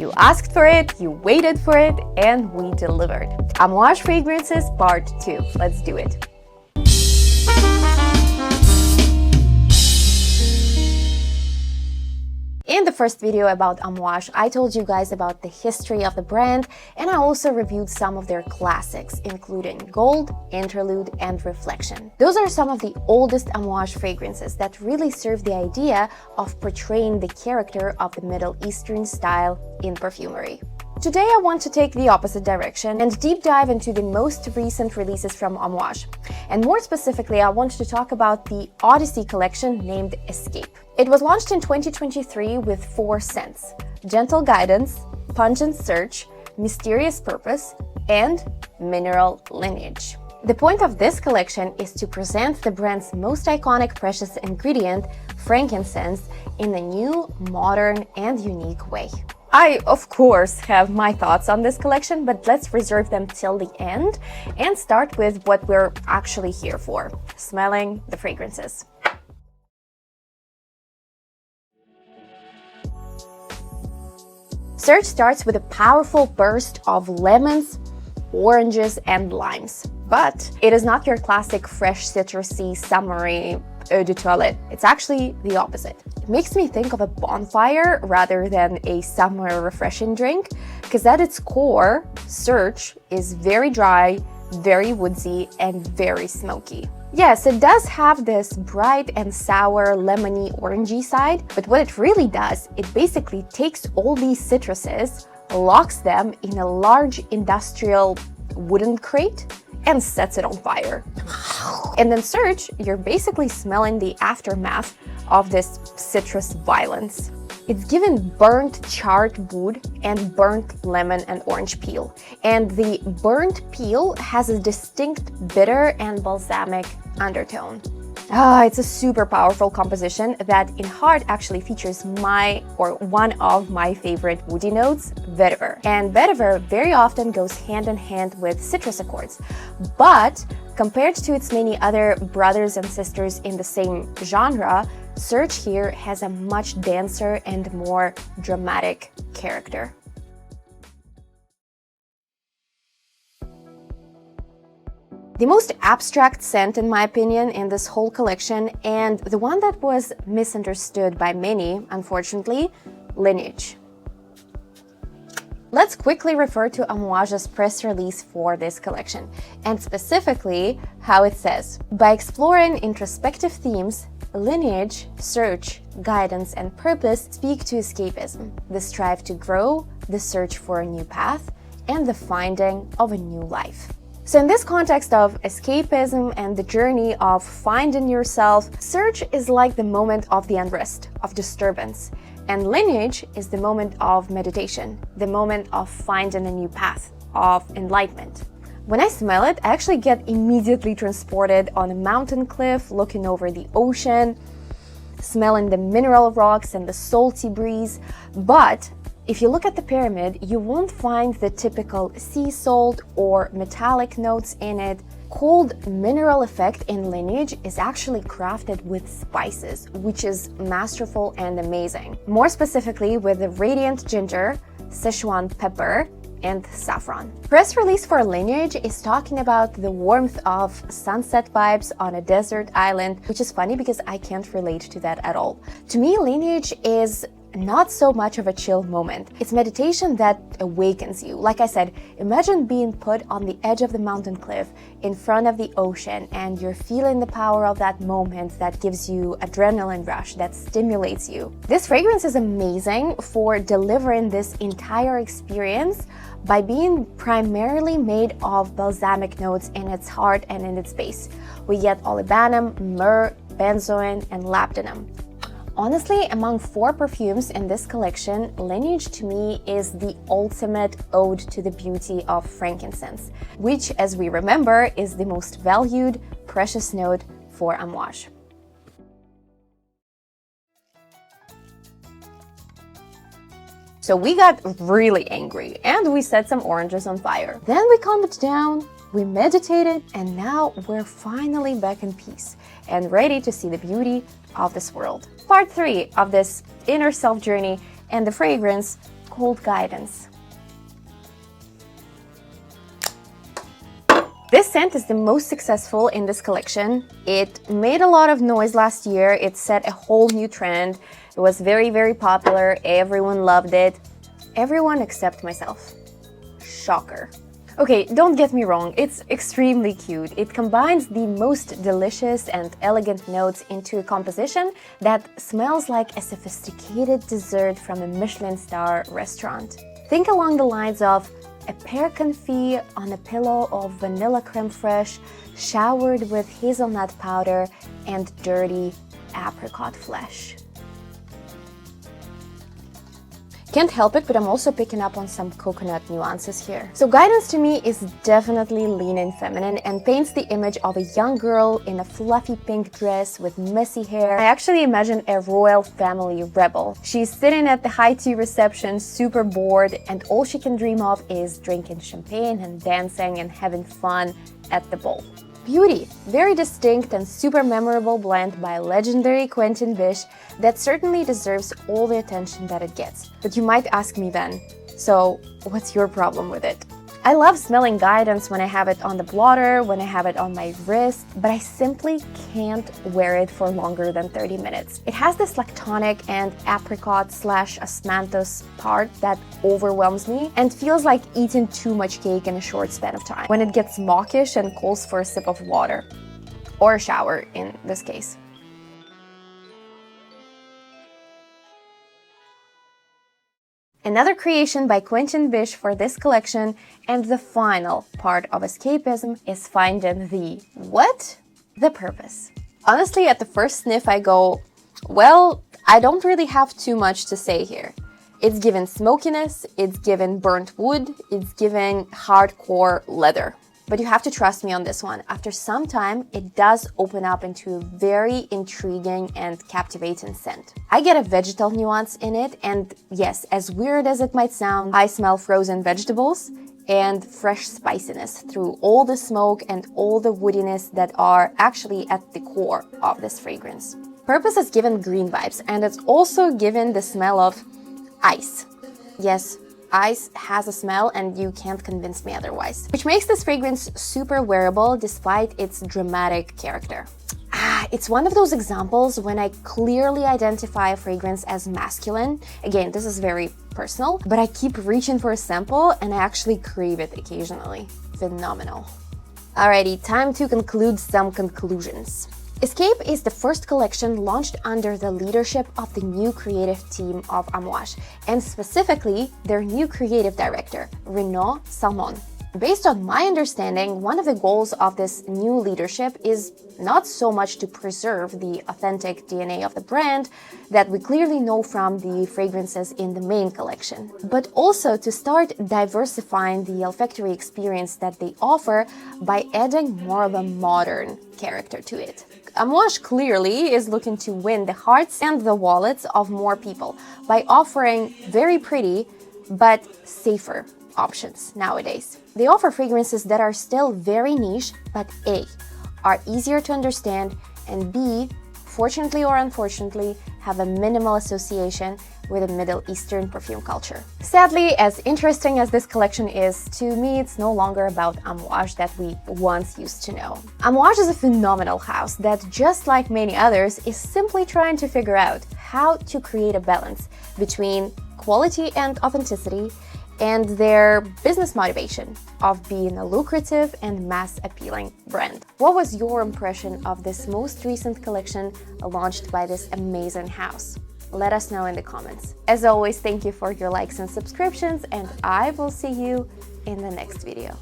You asked for it, you waited for it, and we delivered. Amouage Fragrances Part 2. Let's do it. In the first video about Amouage, I told you guys about the history of the brand, and I also reviewed some of their classics, including Gold, Interlude, and Reflection. Those are some of the oldest Amouage fragrances that really serve the idea of portraying the character of the Middle Eastern style in perfumery. Today I want to take the opposite direction and deep dive into the most recent releases from Amouage. And more specifically, I want to talk about the Odyssey collection named Escape. It was launched in 2023 with 4 scents: Gentle Guidance, Pungent Search, Mysterious Purpose, and Mineral Lineage. The point of this collection is to present the brand's most iconic precious ingredient, frankincense, in a new, modern, and unique way. I, of course, have my thoughts on this collection, but let's reserve them till the end and start with what we're actually here for: smelling the fragrances. Search starts with a powerful burst of lemons, oranges, and limes. But it is not your classic fresh, citrusy, summery eau de toilette. It's actually the opposite. It makes me think of a bonfire rather than a summer refreshing drink, because at its core, Search is very dry, very woodsy, and very smoky. Yes, it does have this bright and sour, lemony, orangey side, but what it really does, it basically takes all these citruses, locks them in a large industrial wooden crate, and sets it on fire. And then Search, you're basically smelling the aftermath of this citrus violence. It's given burnt charred wood and burnt lemon and orange peel. And the burnt peel has a distinct bitter and balsamic undertone. It's a super powerful composition that in heart actually features one of my favorite woody notes, vetiver. And vetiver very often goes hand in hand with citrus accords. But compared to its many other brothers and sisters in the same genre, Search here has a much denser and more dramatic character. The most abstract scent, in my opinion, in this whole collection, and the one that was misunderstood by many, unfortunately, Lineage. Let's quickly refer to Amouage's press release for this collection, and specifically how it says: by exploring introspective themes, Lineage, Search, Guidance, and Purpose speak to escapism, the strive to grow, the search for a new path, and the finding of a new life. So in this context of escapism and the journey of finding yourself, Search is like the moment of the unrest, of disturbance, and Lineage is the moment of meditation, the moment of finding a new path, of enlightenment. When I smell it, I actually get immediately transported on a mountain cliff, looking over the ocean, smelling the mineral rocks and the salty breeze. But if you look at the pyramid, you won't find the typical sea salt or metallic notes in it. Cold mineral effect in Lineage is actually crafted with spices, which is masterful and amazing. More specifically with the radiant ginger, Szechuan pepper, and saffron. Press release for Lineage is talking about the warmth of sunset vibes on a desert island, which is funny because I can't relate to that at all. To me, Lineage is not so much of a chill moment. It's meditation that awakens you. Like I said, imagine being put on the edge of the mountain cliff in front of the ocean, and you're feeling the power of that moment that gives you adrenaline rush, that stimulates you. This fragrance is amazing for delivering this entire experience by being primarily made of balsamic notes in its heart and in its base. We get olibanum, myrrh, benzoin, and labdanum. Honestly, among 4 perfumes in this collection, Lineage to me is the ultimate ode to the beauty of frankincense, which, as we remember, is the most valued, precious note for Amouage. So we got really angry and we set some oranges on fire. Then we calmed down, we meditated, and now we're finally back in peace and ready to see the beauty of this world. Part 3 of this inner self journey and the fragrance called Guidance. This scent is the most successful in this collection. It made a lot of noise last year. It set a whole new trend. It was very, very popular. Everyone loved it. Everyone except myself. Shocker. Okay, don't get me wrong, it's extremely cute. It combines the most delicious and elegant notes into a composition that smells like a sophisticated dessert from a Michelin star restaurant. Think along the lines of a pear confit on a pillow of vanilla creme fraiche, showered with hazelnut powder and dirty apricot flesh. Can't help it, but I'm also picking up on some coconut nuances here. So Guidance to me is definitely lean and feminine and paints the image of a young girl in a fluffy pink dress with messy hair. I actually imagine a royal family rebel. She's sitting at the high tea reception, super bored, and all she can dream of is drinking champagne and dancing and having fun at the ball. Beauty, very distinct and super memorable blend by legendary Quentin Bisch that certainly deserves all the attention that it gets. But you might ask me then, so what's your problem with it? I love smelling Guidance when I have it on the blotter, when I have it on my wrist, but I simply can't wear it for longer than 30 minutes. It has this lactonic and apricot/osmanthus part that overwhelms me and feels like eating too much cake in a short span of time when it gets mawkish and calls for a sip of water. Or a shower, in this case. Another creation by Quentin Bisch for this collection, and the final part of escapism is finding the what? The purpose. Honestly, at the first sniff I go, well, I don't really have too much to say here. It's given smokiness, it's given burnt wood, it's given hardcore leather. But you have to trust me on this one. After some time, it does open up into a very intriguing and captivating scent. I get a vegetal nuance in it, and yes, as weird as it might sound, I smell frozen vegetables and fresh spiciness through all the smoke and all the woodiness that are actually at the core of this fragrance. Purpose is given green vibes, and it's also given the smell of ice. Yes, ice has a smell and you can't convince me otherwise, which makes this fragrance super wearable despite its dramatic character. It's one of those examples when I clearly identify a fragrance as masculine. Again, this is very personal, but I keep reaching for a sample and I actually crave it occasionally. Phenomenal. Alrighty, time to conclude some conclusions. Escape is the first collection launched under the leadership of the new creative team of Amouage, and specifically their new creative director, Renaud Salmon. Based on my understanding, one of the goals of this new leadership is not so much to preserve the authentic DNA of the brand that we clearly know from the fragrances in the main collection, but also to start diversifying the olfactory experience that they offer by adding more of a modern character to it. Amouage clearly is looking to win the hearts and the wallets of more people by offering very pretty but safer options nowadays. They offer fragrances that are still very niche, but A, are easier to understand, and B, fortunately or unfortunately, have a minimal association with a Middle Eastern perfume culture. Sadly, as interesting as this collection is, to me it's no longer about Amouage that we once used to know. Amouage is a phenomenal house that, just like many others, is simply trying to figure out how to create a balance between quality and authenticity, and their business motivation of being a lucrative and mass-appealing brand. What was your impression of this most recent collection launched by this amazing house? Let us know in the comments. As always, thank you for your likes and subscriptions, and I will see you in the next video.